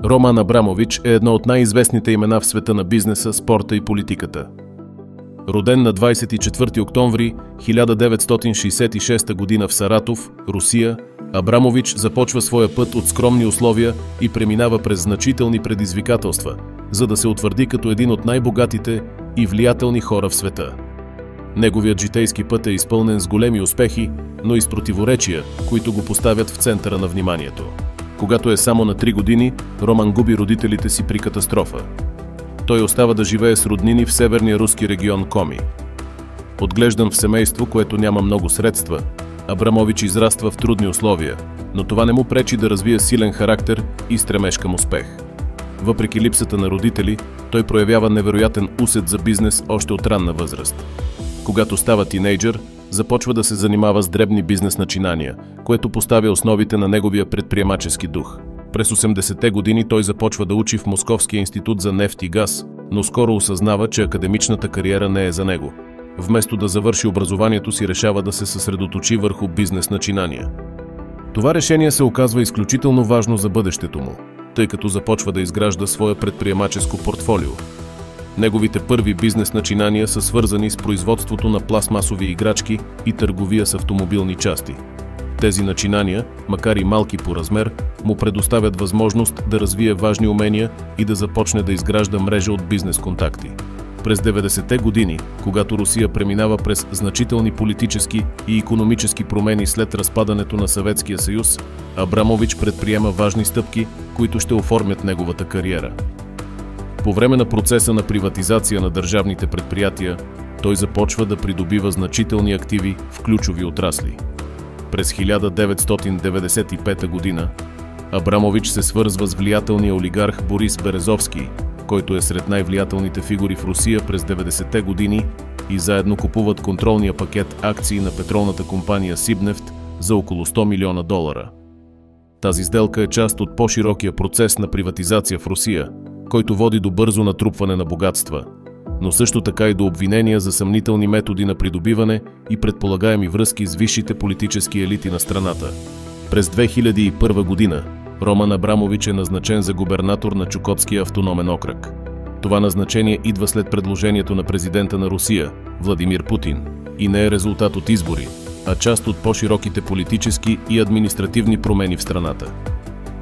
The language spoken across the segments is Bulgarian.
Роман Абрамович е едно от най-известните имена в света на бизнеса, спорта и политиката. Роден на 24 октомври 1966 г. в Саратов, Русия, Абрамович започва своя път от скромни условия и преминава през значителни предизвикателства, за да се утвърди като един от най-богатите и влиятелни хора в света. Неговият житейски път е изпълнен с големи успехи, но и с противоречия, които го поставят в центъра на вниманието. Когато е само на 3 години, Роман губи родителите си при катастрофа. Той остава да живее с роднини в северния руски регион Коми. Отглеждан в семейство, което няма много средства, Абрамович израства в трудни условия, но това не му пречи да развие силен характер и стремеж към успех. Въпреки липсата на родители, той проявява невероятен усет за бизнес още от ранна възраст. Когато става тинейджър, започва да се занимава с дребни бизнес начинания, което поставя основите на неговия предприемачески дух. През 80-те години той започва да учи в Московския институт за нефт и газ, но скоро осъзнава, че академичната кариера не е за него. Вместо да завърши образованието си, решава да се съсредоточи върху бизнес начинания. Това решение се оказва изключително важно за бъдещето му, тъй като започва да изгражда своя предприемаческо портфолио. Неговите първи бизнес начинания са свързани с производството на пластмасови играчки и търговия с автомобилни части. Тези начинания, макар и малки по размер, му предоставят възможност да развие важни умения и да започне да изгражда мрежа от бизнес контакти. През 90-те години, когато Русия преминава през значителни политически и икономически промени след разпадането на Съветския съюз, Абрамович предприема важни стъпки, които ще оформят неговата кариера. По време на процеса на приватизация на държавните предприятия, той започва да придобива значителни активи в ключови отрасли. През 1995 година Абрамович се свързва с влиятелния олигарх Борис Березовски, който е сред най-влиятелните фигури в Русия през 90-те години, и заедно купуват контролния пакет акции на петролната компания Сибнефт за около $100 милиона. Тази сделка е част от по-широкия процес на приватизация в Русия, който води до бързо натрупване на богатства, но също така и до обвинения за съмнителни методи на придобиване и предполагаеми връзки с висшите политически елити на страната. През 2001 година Роман Абрамович е назначен за губернатор на Чукотския автономен окръг. Това назначение идва след предложението на президента на Русия, Владимир Путин, и не е резултат от избори, а част от по-широките политически и административни промени в страната.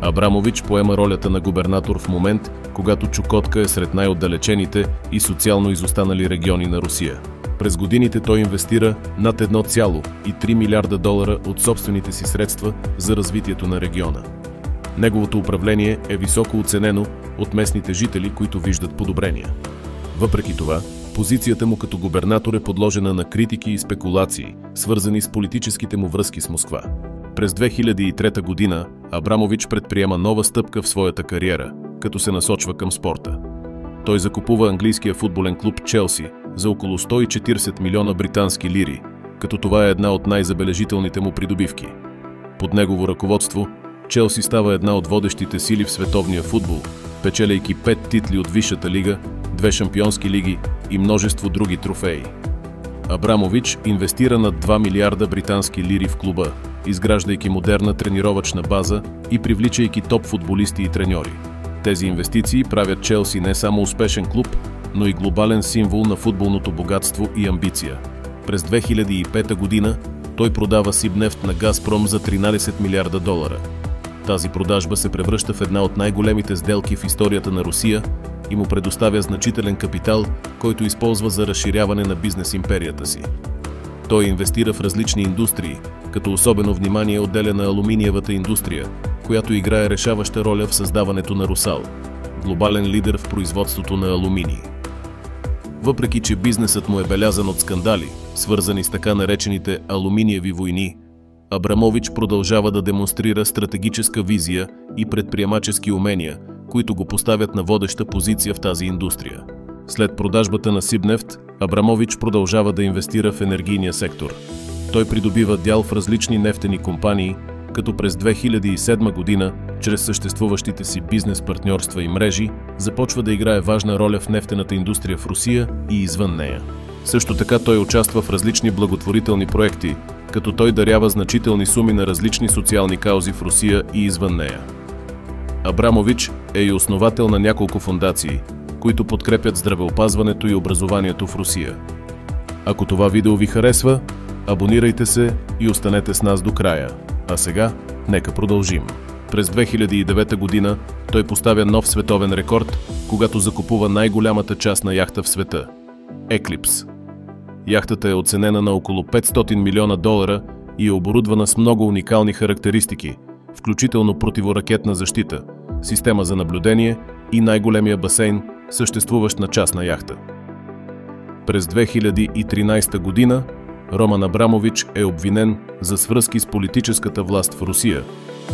Абрамович поема ролята на губернатор в момент, когато Чукотка е сред най-отдалечените и социално изостанали региони на Русия. През годините той инвестира над $1,3 милиарда от собствените си средства за развитието на региона. Неговото управление е високо оценено от местните жители, които виждат подобрения. Въпреки това, позицията му като губернатор е подложена на критики и спекулации, свързани с политическите му връзки с Москва. През 2003 година Абрамович предприема нова стъпка в своята кариера, като се насочва към спорта. Той закупува английския футболен клуб Челси за около 140 милиона британски лири, като това е една от най-забележителните му придобивки. Под негово ръководство Челси става една от водещите сили в световния футбол, печеляйки 5 титли от Висшата лига, 2 шампионски лиги и множество други трофеи. Абрамович инвестира над 2 милиарда британски лири в клуба, изграждайки модерна тренировъчна база и привличайки топ футболисти и треньори. Тези инвестиции правят Челси не само успешен клуб, но и глобален символ на футболното богатство и амбиция. През 2005 година той продава Сибнефт на Газпром за $13 милиарда. Тази продажба се превръща в една от най-големите сделки в историята на Русия и му предоставя значителен капитал, който използва за разширяване на бизнес империята си. Той инвестира в различни индустрии, като особено внимание отделя на алуминиевата индустрия, която играе решаваща роля в създаването на Русал, глобален лидер в производството на алуминий. Въпреки че бизнесът му е белязан от скандали, свързани с така наречените алуминиеви войни, Абрамович продължава да демонстрира стратегическа визия и предприемачески умения, които го поставят на водеща позиция в тази индустрия. След продажбата на Сибнефт, Абрамович продължава да инвестира в енергийния сектор. Той придобива дял в различни нефтени компании, като през 2007 година, чрез съществуващите си бизнес партньорства и мрежи, започва да играе важна роля в нефтената индустрия в Русия и извън нея. Също така той участва в различни благотворителни проекти, като той дарява значителни суми на различни социални каузи в Русия и извън нея. Абрамович е и основател на няколко фондации, които подкрепят здравеопазването и образованието в Русия. Ако това видео ви харесва, абонирайте се и останете с нас до края. А сега, нека продължим. През 2009 година той поставя нов световен рекорд, когато закупува най-голямата частна яхта в света – Eclipse. Яхтата е оценена на около $500 милиона и е оборудвана с много уникални характеристики, включително противоракетна защита, система за наблюдение и най-големия басейн, съществуващ на частна яхта. През 2013 година Роман Абрамович е обвинен за свръзки с политическата власт в Русия,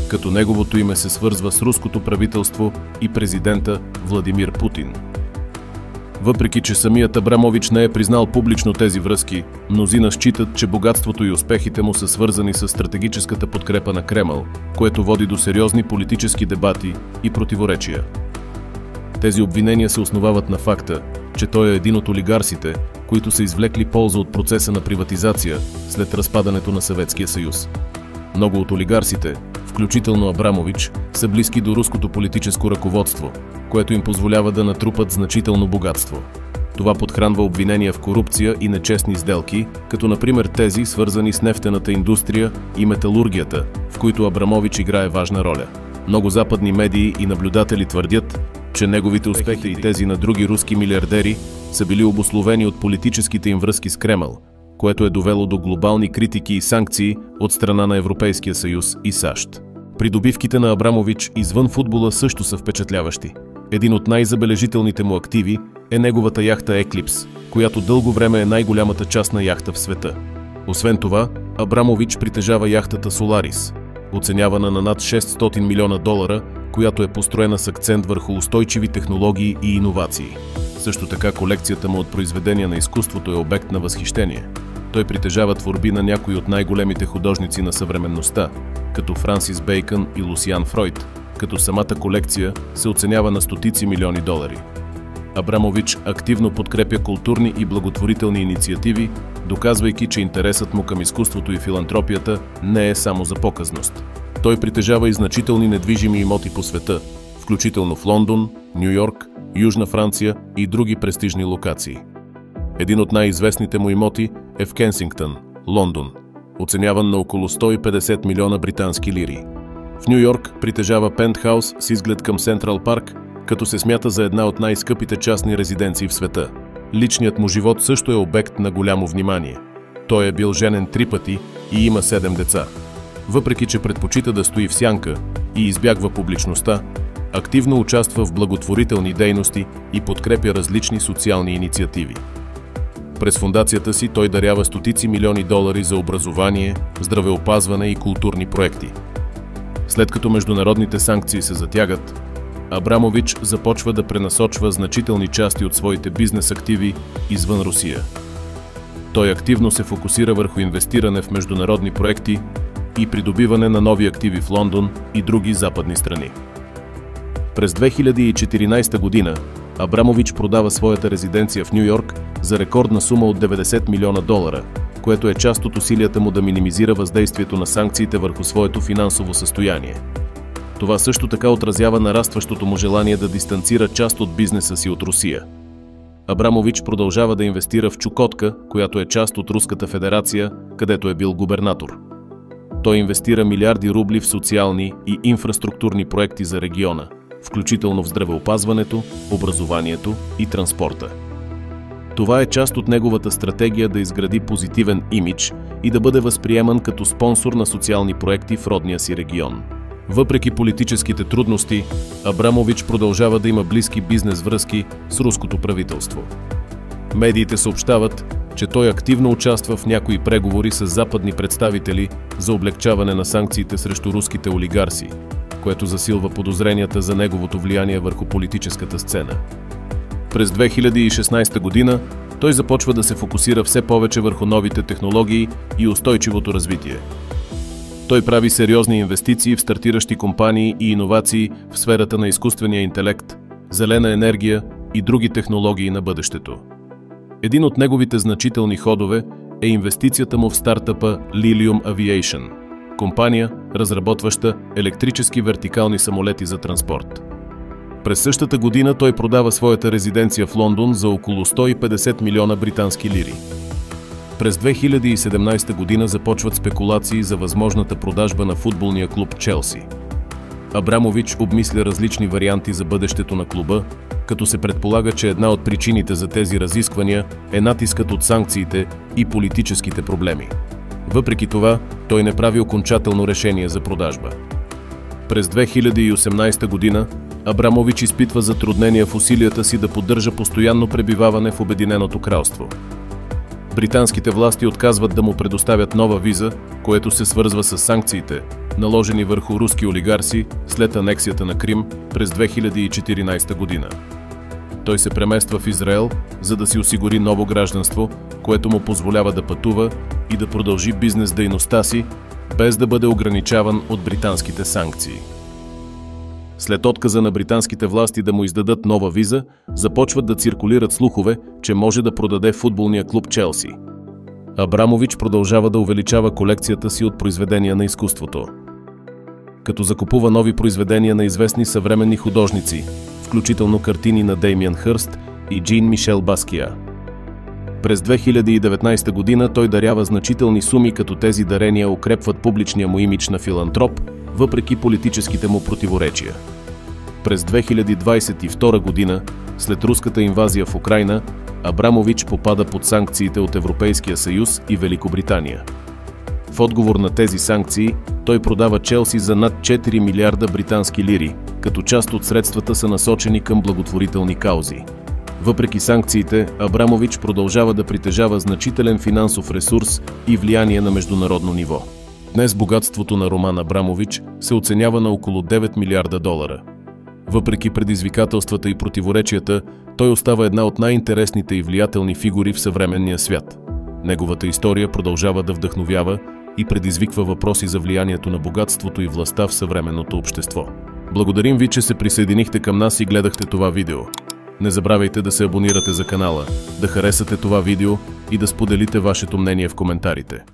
като неговото име се свързва с руското правителство и президента Владимир Путин. Въпреки че самият Абрамович не е признал публично тези връзки, мнозина считат, че богатството и успехите му са свързани с стратегическата подкрепа на Кремъл, което води до сериозни политически дебати и противоречия. Тези обвинения се основават на факта, че той е един от олигарсите, които са извлекли полза от процеса на приватизация след разпадането на Съветския съюз. Много от олигарсите, включително Абрамович, са близки до руското политическо ръководство, което им позволява да натрупат значително богатство. Това подхранва обвинения в корупция и нечестни сделки, като например тези, свързани с нефтената индустрия и металургията, в които Абрамович играе важна роля. Много западни медии и наблюдатели твърдят, че неговите успехи и тези на други руски милиардери са били обусловени от политическите им връзки с Кремъл, което е довело до глобални критики и санкции от страна на Европейския съюз и САЩ. Придобивките на Абрамович извън футбола също са впечатляващи. Един от най-забележителните му активи е неговата яхта Eclipse, която дълго време е най-голямата частна яхта в света. Освен това, Абрамович притежава яхтата Solaris, оценявана на над $600 милиона, която е построена с акцент върху устойчиви технологии и иновации. Също така колекцията му от произведения на изкуството е обект на възхищение. Той притежава творби на някои от най-големите художници на съвременността, като Франсис Бейкън и Лусиан Фройд, като самата колекция се оценява на стотици милиони долари. Абрамович активно подкрепя културни и благотворителни инициативи, доказвайки, че интересът му към изкуството и филантропията не е само за показност. Той притежава и значителни недвижими имоти по света, включително в Лондон, Ню Йорк, Южна Франция и други престижни локации. Един от най-известните му имоти е в Кенсингтън, Лондон, оценяван на около 150 милиона британски лири. В Ню Йорк притежава пентхаус с изглед към Централ Парк, като се смята за една от най-скъпите частни резиденции в света. Личният му живот също е обект на голямо внимание. Той е бил женен 3 пъти и има 7 деца. Въпреки че предпочита да стои в сянка и избягва публичността, активно участва в благотворителни дейности и подкрепя различни социални инициативи. През фондацията си той дарява стотици милиони долари за образование, здравеопазване и културни проекти. След като международните санкции се затягат, Абрамович започва да пренасочва значителни части от своите бизнес активи извън Русия. Той активно се фокусира върху инвестиране в международни проекти и придобиване на нови активи в Лондон и други западни страни. През 2014 година Абрамович продава своята резиденция в Ню Йорк за рекордна сума от $90 милиона, което е част от усилията му да минимизира въздействието на санкциите върху своето финансово състояние. Това също така отразява нарастващото му желание да дистанцира част от бизнеса си от Русия. Абрамович продължава да инвестира в Чукотка, която е част от Руската федерация, където е бил губернатор. Той инвестира милиарди рубли в социални и инфраструктурни проекти за региона, включително в здравеопазването, образованието и транспорта. Това е част от неговата стратегия да изгради позитивен имидж и да бъде възприеман като спонсор на социални проекти в родния си регион. Въпреки политическите трудности, Абрамович продължава да има близки бизнес връзки с руското правителство. Медиите съобщават, че той активно участва в някои преговори с западни представители за облегчаване на санкциите срещу руските олигарси, което засилва подозренията за неговото влияние върху политическата сцена. През 2016 година той започва да се фокусира все повече върху новите технологии и устойчивото развитие. Той прави сериозни инвестиции в стартиращи компании и иновации в сферата на изкуствения интелект, зелена енергия и други технологии на бъдещето. Един от неговите значителни ходове е инвестицията му в стартъпа Lilium Aviation, компания, разработваща електрически вертикални самолети за транспорт. През същата година той продава своята резиденция в Лондон за около 150 милиона британски лири. През 2017 година започват спекулации за възможната продажба на футболния клуб Челси. Абрамович обмисля различни варианти за бъдещето на клуба, като се предполага, че една от причините за тези разисквания е натискът от санкциите и политическите проблеми. Въпреки това, той не прави окончателно решение за продажба. През 2018 година Абрамович изпитва затруднения в усилията си да поддържа постоянно пребиваване в Обединеното кралство. Британските власти отказват да му предоставят нова виза, което се свързва с санкциите, наложени върху руски олигарси след анексията на Крим през 2014 година. Той се премества в Израел, за да си осигури ново гражданство, което му позволява да пътува и да продължи бизнес дейността си, без да бъде ограничаван от британските санкции. След отказа на британските власти да му издадат нова виза, започват да циркулират слухове, че може да продаде футболния клуб Челси. Абрамович продължава да увеличава колекцията си от произведения на изкуството, като закупува нови произведения на известни съвременни художници, включително картини на Деймиан Хърст и Джин-Мишел Баския. През 2019 година той дарява значителни суми, като тези дарения укрепват публичния му имидж на филантроп, въпреки политическите му противоречия. През 2022 година, след руската инвазия в Украйна, Абрамович попада под санкциите от Европейския съюз и Великобритания. В отговор на тези санкции, той продава Челси за над 4 милиарда британски лири, като част от средствата са насочени към благотворителни каузи. Въпреки санкциите, Абрамович продължава да притежава значителен финансов ресурс и влияние на международно ниво. Днес богатството на Роман Абрамович се оценява на около 9 милиарда долара. Въпреки предизвикателствата и противоречията, той остава една от най-интересните и влиятелни фигури в съвременния свят. Неговата история продължава да вдъхновява и предизвиква въпроси за влиянието на богатството и властта в съвременното общество. Благодарим ви, че се присъединихте към нас и гледахте това видео. Не забравяйте да се абонирате за канала, да харесате това видео и да споделите вашето мнение в коментарите.